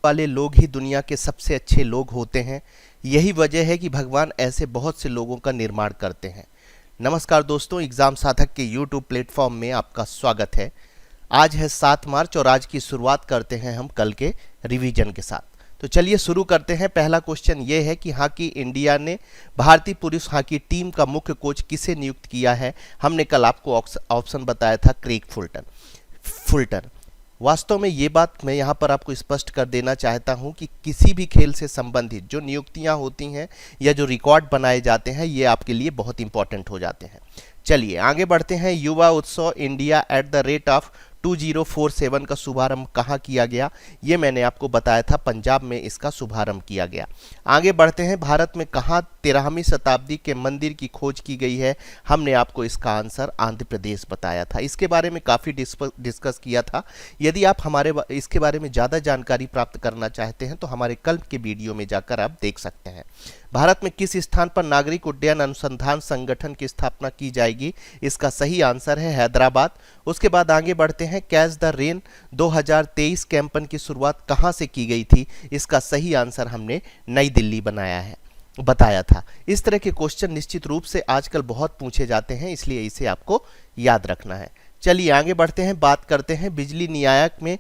वाले लोग ही दुनिया के सबसे अच्छे लोग होते हैं। यही वजह है कि भगवान ऐसे बहुत से लोगों का निर्माण करते हैं। नमस्कार दोस्तों, एग्ज़ाम साधक के यूट्यूब प्लेटफॉर्म में आपका स्वागत है। आज है 7 मार्च और आज की शुरुआत करते हैं हम कल के रिवीजन के साथ। तो चलिए शुरू करते हैं। पहला क्वेश्चन ये है कि हॉकी इंडिया ने भारतीय पुरुष हॉकी टीम का मुख्य कोच किसे नियुक्त किया है। हमने कल आपको ऑप्शन बताया था क्रेग फुलटन। वास्तव में ये बात मैं यहाँ पर आपको स्पष्ट कर देना चाहता हूँ कि किसी भी खेल से संबंधित जो नियुक्तियाँ होती हैं या जो रिकॉर्ड बनाए जाते हैं ये आपके लिए बहुत इंपॉर्टेंट हो जाते हैं। चलिए आगे बढ़ते हैं। युवा उत्सव इंडिया @ 2047 का शुभारंभ कहाँ किया गया, ये मैंने आपको बताया था, पंजाब में इसका शुभारंभ किया गया। आगे बढ़ते हैं। भारत में कहाँ 13वीं शताब्दी के मंदिर की खोज की गई है। हमने आपको इसका आंसर आंध्र प्रदेश बताया था। इसके बारे में काफ़ी डिस्कस किया था। यदि आप इसके बारे में ज़्यादा जानकारी प्राप्त करना चाहते हैं तो हमारे कल के वीडियो में जाकर आप देख सकते हैं। भारत में किस स्थान पर नागरिक उड्डयन अनुसंधान संगठन की स्थापना की जाएगी, इसका सही आंसर है हैदराबाद। उसके बाद आगे बढ़ते हैं। कैच द रेन 2023 कैंपेन की शुरुआत कहाँ से की गई थी, इसका सही आंसर हमने नई दिल्ली बताया था। इस तरह के क्वेश्चन निश्चित रूप से आजकल बहुत पूछे जाते हैं, इसलिए इसे आपको याद रखना है। चलिए आगे बढ़ते हैं। बात करते हैं बिजली नियामक में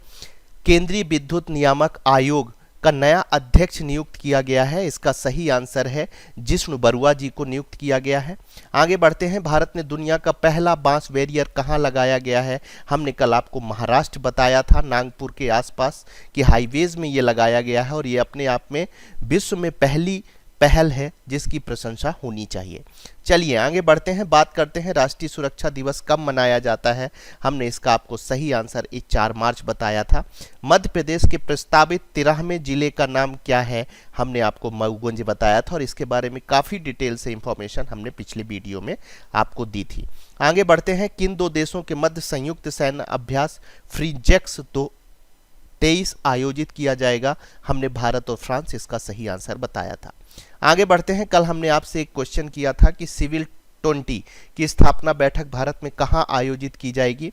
केंद्रीय विद्युत नियामक आयोग का नया अध्यक्ष नियुक्त किया गया है। इसका सही आंसर है जिष्णु बरुआ जी को नियुक्त किया गया है। आगे बढ़ते हैं। भारत में दुनिया का पहला बांस बैरियर कहाँ लगाया गया है। हमने कल आपको महाराष्ट्र बताया था, नागपुर के आसपास के हाईवेज में ये लगाया गया है और ये अपने आप में विश्व में पहली पहल है जिसकी प्रशंसा होनी चाहिए। चलिए आगे बढ़ते हैं। बात करते हैं राष्ट्रीय सुरक्षा दिवस कब मनाया जाता है। हमने इसका आपको सही आंसर 4 मार्च बताया था। मध्य प्रदेश के प्रस्तावित 13वें जिले का नाम क्या है, हमने आपको मऊगंज बताया था और इसके बारे में काफ़ी डिटेल से इंफॉर्मेशन हमने पिछले वीडियो में आपको दी थी। आगे बढ़ते हैं। किन दो देशों के मध्य संयुक्त सैन्य अभ्यास फ्रीजेक्स 23 आयोजित किया जाएगा। हमने भारत और फ्रांस, इसका सही आंसर बताया था। आगे बढ़ते हैं। कल हमने आपसे एक क्वेश्चन किया था कि सिविल 20 की स्थापना बैठक भारत में कहाँ आयोजित की जाएगी।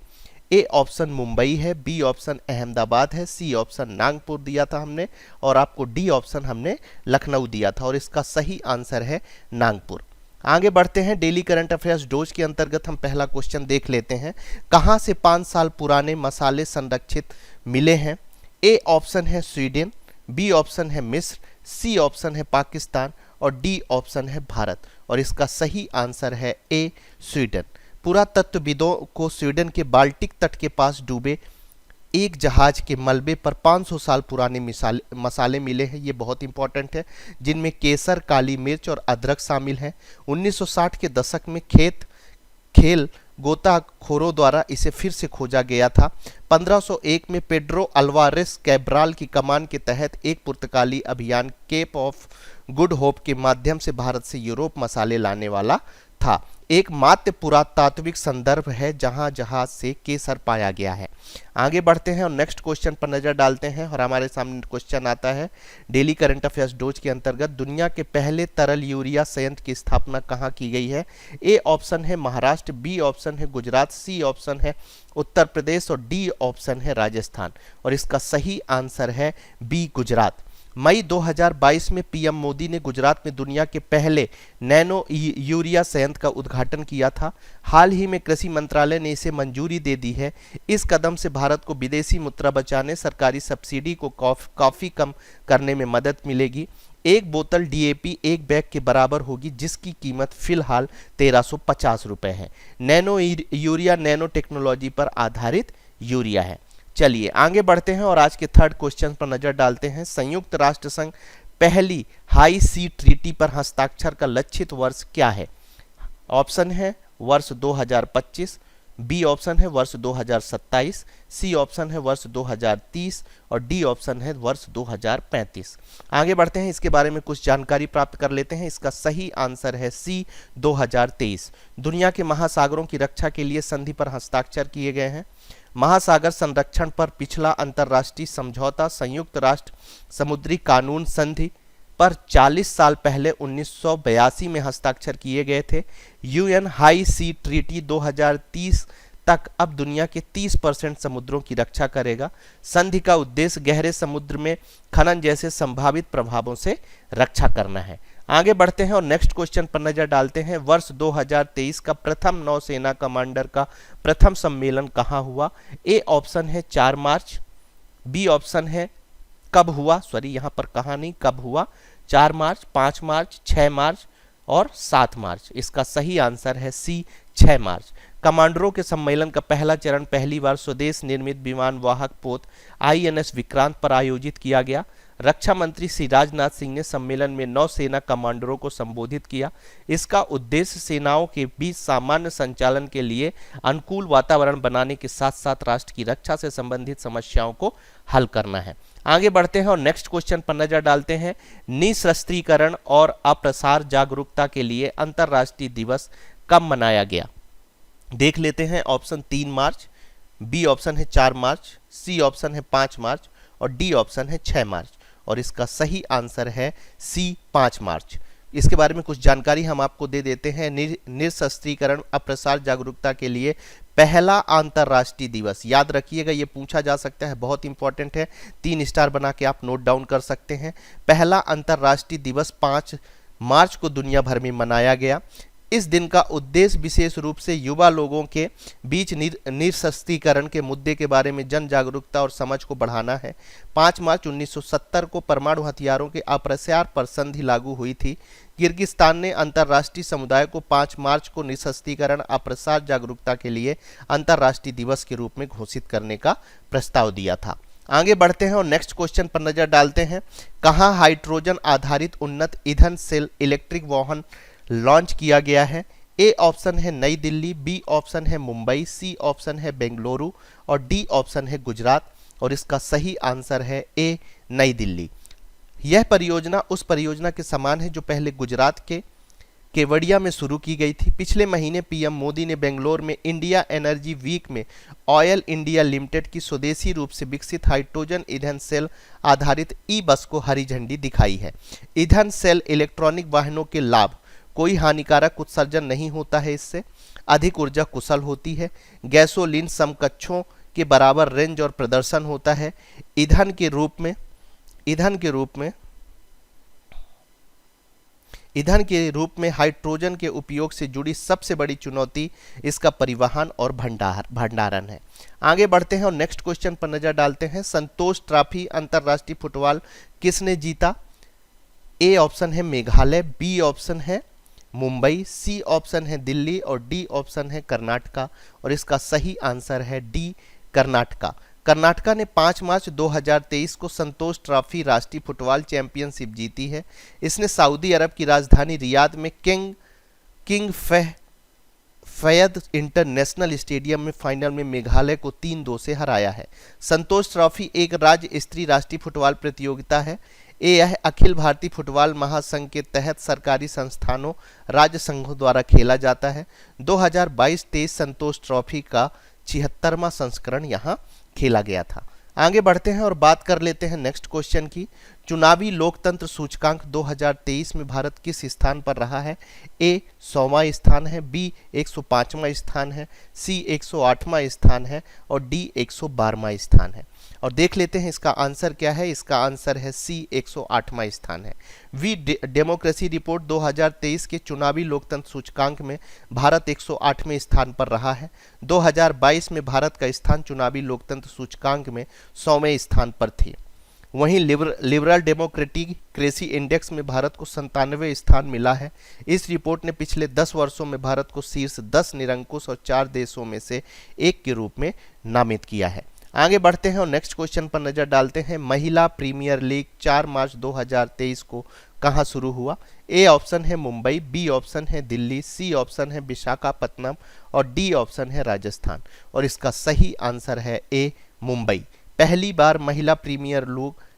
ए ऑप्शन मुंबई है, बी ऑप्शन अहमदाबाद है, सी ऑप्शन नागपुर दिया था हमने और आपको डी ऑप्शन हमने लखनऊ दिया था और इसका सही आंसर है नागपुर। आगे बढ़ते हैं। डेली करंट अफेयर्स डोज के अंतर्गत हम पहला क्वेश्चन देख लेते हैं। कहाँ से 5 साल पुराने मसाले संरक्षित मिले हैं। ए ऑप्शन है स्वीडन, बी ऑप्शन है मिस्र, सी ऑप्शन है पाकिस्तान और डी ऑप्शन है भारत और इसका सही आंसर है ए स्वीडन। पुरातत्वविदों को स्वीडन के बाल्टिक तट के पास डूबे एक जहाज के मलबे पर 500 साल पुराने मसाले मिले हैं। ये बहुत इंपॉर्टेंट है, जिनमें केसर, काली मिर्च और अदरक शामिल हैं। 1960 के दशक में खेल गोताखोरों द्वारा इसे फिर से खोजा गया था। 1501 में पेड्रो अल्वारेस कैब्राल की कमान के तहत एक पुर्तगाली अभियान केप ऑफ गुड होप के माध्यम से भारत से यूरोप मसाले लाने वाला था। एकमात्र पुरातात्विक संदर्भ है जहां जहाज से केसर पाया गया है। आगे बढ़ते हैं और नेक्स्ट क्वेश्चन पर नजर डालते हैं और हमारे सामने क्वेश्चन आता है डेली करंट अफेयर्स डोज के अंतर्गत दुनिया के पहले तरल यूरिया संयंत्र की स्थापना कहाँ की गई है। ए ऑप्शन है महाराष्ट्र, बी ऑप्शन है गुजरात, सी ऑप्शन है उत्तर प्रदेश और डी ऑप्शन है राजस्थान और इसका सही आंसर है बी गुजरात। मई 2022 में पीएम मोदी ने गुजरात में दुनिया के पहले नैनो यूरिया संयंत्र का उद्घाटन किया था। हाल ही में कृषि मंत्रालय ने इसे मंजूरी दे दी है। इस कदम से भारत को विदेशी मुद्रा बचाने, सरकारी सब्सिडी को काफ़ी कम करने में मदद मिलेगी। एक बोतल डीएपी एक बैग के बराबर होगी जिसकी कीमत फिलहाल 1350 रुपये है। नैनो यूरिया नैनो टेक्नोलॉजी पर आधारित यूरिया है। चलिए आगे बढ़ते हैं और आज के थर्ड क्वेश्चन पर नजर डालते हैं। संयुक्त राष्ट्र संघ पहली हाई सी ट्रीटी पर हस्ताक्षर का लक्षित वर्ष क्या है। ऑप्शन है वर्ष 2025, बी ऑप्शन है वर्ष 2027, सी ऑप्शन है वर्ष 2030 और डी ऑप्शन है वर्ष 2035। आगे बढ़ते हैं, इसके बारे में कुछ जानकारी प्राप्त कर लेते हैं। इसका सही आंसर है सी 2023। दुनिया के महासागरों की रक्षा के लिए संधि पर हस्ताक्षर किए गए हैं। महासागर संरक्षण पर पिछला अंतर्राष्ट्रीय समझौता संयुक्त राष्ट्र समुद्री कानून संधि पर 40 साल पहले 1982 में हस्ताक्षर किए गए थे। यूएन हाई सी ट्रीटी 2030 तक अब दुनिया के 30% समुद्रों की रक्षा करेगा। संधि का उद्देश्य गहरे समुद्र में खनन जैसे संभावित प्रभावों से रक्षा करना है। आगे बढ़ते हैं और नेक्स्ट क्वेश्चन पर नजर डालते हैं। वर्ष 2023 का प्रथम नौसेना कमांडर का प्रथम सम्मेलन कहाँ हुआ? ए ऑप्शन है 4 मार्च, बी ऑप्शन है कब हुआ, यहाँ पर कहाँ नहीं कब हुआ, 4 मार्च, 5 मार्च, 6 मार्च और 7 मार्च। इसका सही आंसर है सी 6 मार्च। कमांडरों के सम्मेलन का पहला चरण पहली बार स्वदेश निर्मित विमान वाहक पोत INS विक्रांत पर आयोजित किया गया। रक्षा मंत्री श्री राजनाथ सिंह ने सम्मेलन में नौसेना कमांडरों को संबोधित किया। इसका उद्देश्य सेनाओं के बीच सामान्य संचालन के लिए अनुकूल वातावरण बनाने के साथ साथ राष्ट्र की रक्षा से संबंधित समस्याओं को हल करना है। आगे बढ़ते हैं और नेक्स्ट क्वेश्चन पर नजर डालते हैं। निशस्त्रीकरण और अप्रसार जागरूकता के लिए अंतर्राष्ट्रीय दिवस कब मनाया गया? देख लेते हैं। ऑप्शन 3 मार्च, बी ऑप्शन है 4 मार्च, सी ऑप्शन है 5 मार्च और डी ऑप्शन है 6 मार्च और इसका सही आंसर है सी 5 मार्च। इसके बारे में कुछ जानकारी हम आपको दे देते हैं। निशस्त्रीकरण अप्रसार जागरूकता के लिए पहला अंतर्राष्ट्रीय दिवस, याद रखिएगा ये पूछा जा सकता है, बहुत इंपॉर्टेंट है, 3 स्टार बना के आप नोट डाउन कर सकते हैं। पहला अंतर्राष्ट्रीय दिवस 5 मार्च को दुनिया भर में मनाया गया। इस दिन का उद्देश्य विशेष रूप से युवा लोगों के बीच निशस्त्रीकरण के मुद्दे के बारे में जन जागरूकता और समझ को बढ़ाना है। 5 मार्च 1970 को परमाणु हथियारों के अप्रसार पर संधि लागू हुई थी। किर्गिस्तान ने अंतर्राष्ट्रीय समुदाय को 5 मार्च को निशस्त्रीकरण अप्रसार जागरूकता के लिए अंतर्राष्ट्रीय दिवस के रूप में घोषित करने का प्रस्ताव दिया था। आगे बढ़ते हैं और नेक्स्ट क्वेश्चन पर नजर डालते हैं। कहाँ हाइड्रोजन आधारित उन्नत ईंधन सेल इलेक्ट्रिक वाहन लॉन्च किया गया है? ए ऑप्शन है नई दिल्ली, बी ऑप्शन है मुंबई, सी ऑप्शन है बेंगलुरु और डी ऑप्शन है गुजरात और इसका सही आंसर है ए नई दिल्ली। यह परियोजना उस परियोजना के समान है जो पहले गुजरात के केवड़िया में शुरू की गई थी। पिछले महीने पीएम मोदी ने बेंगलोर में इंडिया एनर्जी वीक में ऑयल इंडिया लिमिटेड की स्वदेशी रूप से विकसित हाइड्रोजन ईंधन सेल आधारित ई बस को हरी झंडी दिखाई है। ईंधन सेल इलेक्ट्रॉनिक वाहनों के लाभ, कोई हानिकारक उत्सर्जन नहीं होता है, इससे अधिक ऊर्जा कुशल होती है, गैसोलीन समकक्षों के बराबर रेंज और प्रदर्शन होता है। ईंधन के रूप में हाइड्रोजन के उपयोग से जुड़ी सबसे बड़ी चुनौती इसका परिवहन और भंडारण है। आगे बढ़ते हैं और नेक्स्ट क्वेश्चन पर नजर डालते हैं। संतोष ट्रॉफी अंतर्राष्ट्रीय फुटबॉल किसने जीता? ए ऑप्शन है मेघालय, बी ऑप्शन है मुंबई, सी ऑप्शन है दिल्ली और डी ऑप्शन है कर्नाटका और इसका सही आंसर है डी कर्नाटका। कर्नाटका ने 5 मार्च 2023 को संतोष ट्रॉफी राष्ट्रीय फुटबॉल चैंपियनशिप जीती है। इसने सऊदी अरब की राजधानी रियाद में किंग फैयद इंटरनेशनल स्टेडियम में फाइनल में मेघालय को 3-2 से हराया है। संतोष ट्रॉफी एक राज्य स्तरीय राष्ट्रीय फुटबॉल प्रतियोगिता है। यह अखिल भारतीय फुटबॉल महासंघ के तहत सरकारी संस्थानों राज्य संघों द्वारा खेला जाता है। 2022-23 संतोष ट्रॉफी का 76वां संस्करण यहाँ खेला गया था। आगे बढ़ते हैं और बात कर लेते हैं नेक्स्ट क्वेश्चन की। चुनावी लोकतंत्र सूचकांक 2023 में भारत किस स्थान पर रहा है? ए 100वां स्थान है, बी 105वां स्थान है, सी 108वां स्थान है और डी 112वां स्थान है। और देख लेते हैं इसका आंसर क्या है। इसका आंसर है सी 108वां स्थान है। वी डेमोक्रेसी रिपोर्ट 2023 के चुनावी लोकतंत्र सूचकांक में भारत 108वें स्थान पर रहा है। 2022 में भारत का स्थान चुनावी लोकतंत्र सूचकांक में 100वें स्थान पर थी। वहीं लिबरल डेमोक्रेसी इंडेक्स में भारत को 97वें स्थान मिला है। इस रिपोर्ट ने पिछले 10 वर्षों में भारत को शीर्ष 10 निरंकुश और 4 देशों में से एक के रूप में नामित किया है। आगे बढ़ते हैं और नेक्स्ट क्वेश्चन पर नजर डालते हैं। महिला प्रीमियर लीग 4 मार्च 2023 को कहां शुरू हुआ? ए ऑप्शन है मुंबई, बी ऑप्शन है दिल्ली, सी ऑप्शन है विशाखापत्तनम और डी ऑप्शन है राजस्थान और इसका सही आंसर है ए मुंबई। पहली बार महिला premiere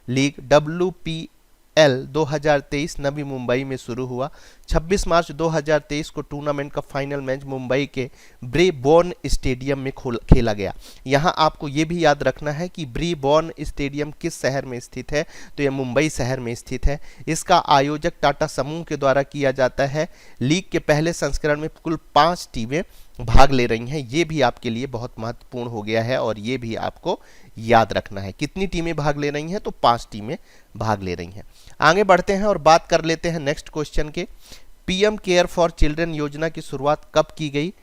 league WPL 2023 Navi Mumbai में शुरू हुआ। 26 मार्च 2023 को टूर्नामेंट का फाइनल मैच मुंबई के ब्रेबॉर्न स्टेडियम में खेला गया। यहां आपको ये भी याद रखना है कि ब्रेबॉर्न स्टेडियम किस शहर में स्थित है, तो यह मुंबई शहर में स्थित है। इसका आयोजक टाटा समूह के द्वारा किया जाता है। लीग के पहले संस्करण में कुल 5 टीमें भाग ले रही हैं, ये भी आपके लिए बहुत महत्वपूर्ण हो गया है और ये भी आपको याद रखना है। कितनी टीमें भाग ले रही हैं? तो 5 टीमें भाग ले रही हैं। आगे बढ़ते हैं और बात कर लेते हैं नेक्स्ट क्वेश्चन के। पीएम केयर फॉर चिल्ड्रन योजना की शुरुआत कब की गई?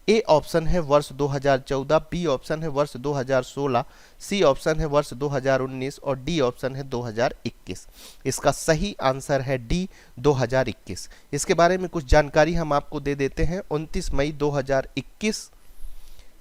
ए ऑप्शन है वर्ष 2014, बी ऑप्शन है वर्ष 2016, सी ऑप्शन है वर्ष 2019 और डी ऑप्शन है 2021। इसका सही आंसर है डी 2021। इसके बारे में कुछ जानकारी हम आपको दे देते हैं। 29 मई 2021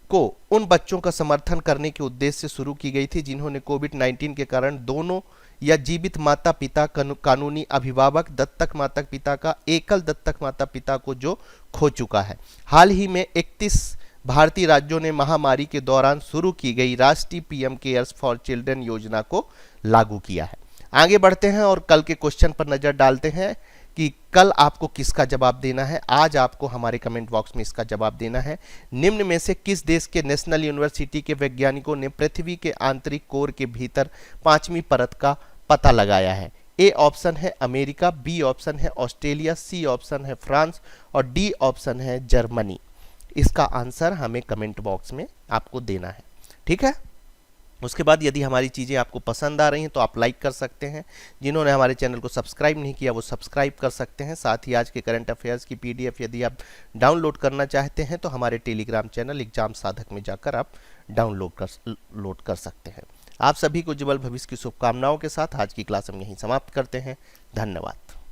को उन बच्चों का समर्थन करने के उद्देश्य से शुरू की गई थी जिन्होंने कोविड-19 के कारण दोनों या जीवित माता पिता, कानूनी अभिभावक, दत्तक माता पिता का, एकल दत्तक माता पिता को जो खो चुका है। हाल ही में 31 भारतीय राज्यों ने महामारी के दौरान शुरू की गई राष्ट्रीय पीएम केयर्स फॉर चिल्ड्रन योजना को लागू किया है। आगे बढ़ते हैं और कल के क्वेश्चन पर नजर डालते हैं कि कल आपको किसका जवाब देना है। आज आपको हमारे कमेंट बॉक्स में इसका जवाब देना है। निम्न में से किस देश के नेशनल यूनिवर्सिटी के वैज्ञानिकों ने पृथ्वी के आंतरिक कोर के भीतर 5वीं परत का पता लगाया है? ए ऑप्शन है अमेरिका, बी ऑप्शन है ऑस्ट्रेलिया, सी ऑप्शन है फ्रांस और डी ऑप्शन है जर्मनी। इसका आंसर हमें कमेंट बॉक्स में आपको देना है, ठीक है। उसके बाद यदि हमारी चीज़ें आपको पसंद आ रही हैं तो आप लाइक कर सकते हैं। जिन्होंने हमारे चैनल को सब्सक्राइब नहीं किया वो सब्सक्राइब कर सकते हैं। साथ ही आज के करंट अफेयर्स की पीडीएफ यदि आप डाउनलोड करना चाहते हैं तो हमारे टेलीग्राम चैनल एग्जाम साधक में जाकर आप डाउनलोड कर सकते हैं। आप सभी को उज्जवल भविष्य की शुभकामनाओं के साथ आज की क्लास हम यहीं समाप्त करते हैं। धन्यवाद।